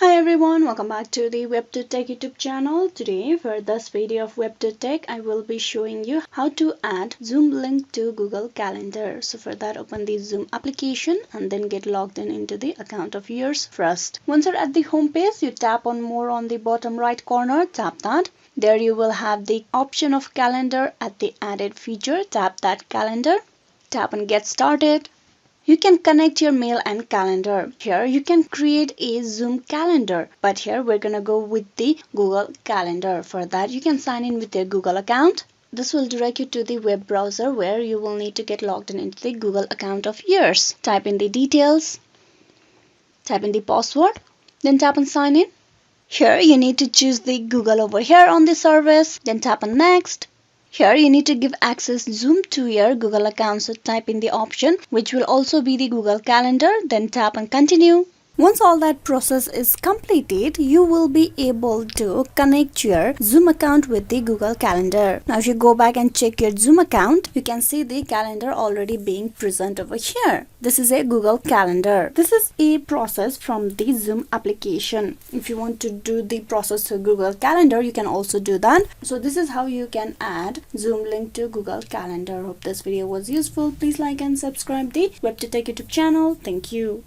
Hi everyone, welcome back to the WebToTech YouTube channel. Today for this video of WebToTech, I will be showing you how to add Zoom link to Google Calendar. So for that, open the Zoom application and then get logged into the account of yours first. Once you're at the home page, you tap on more on the bottom right corner, tap that. There you will have the option of calendar at the added feature. Tap that calendar, tap on get started. You can connect your mail and calendar. Here you can create a Zoom calendar, but here we're gonna go with the Google Calendar. For that, you can sign in with your Google account. This will direct you to the web browser where you will need to get logged into the Google account of yours. Type in the details, type in the password, then tap on sign in. Here you need to choose the Google over here on the service, then tap on next. Here you need to give access Zoom to your Google account, so type in the option which will also be the Google Calendar, then tap on continue. Once all that process is completed, you will be able to connect your Zoom account with the Google Calendar. Now if you go back and check your Zoom account, you can see the calendar already being present over here. This is a Google Calendar. This is a process from the Zoom application. If you want to do the process to Google Calendar, you can also do that. So this is how you can add Zoom link to Google Calendar. Hope this video was useful. Please like and subscribe the WebToTech YouTube channel. Thank you.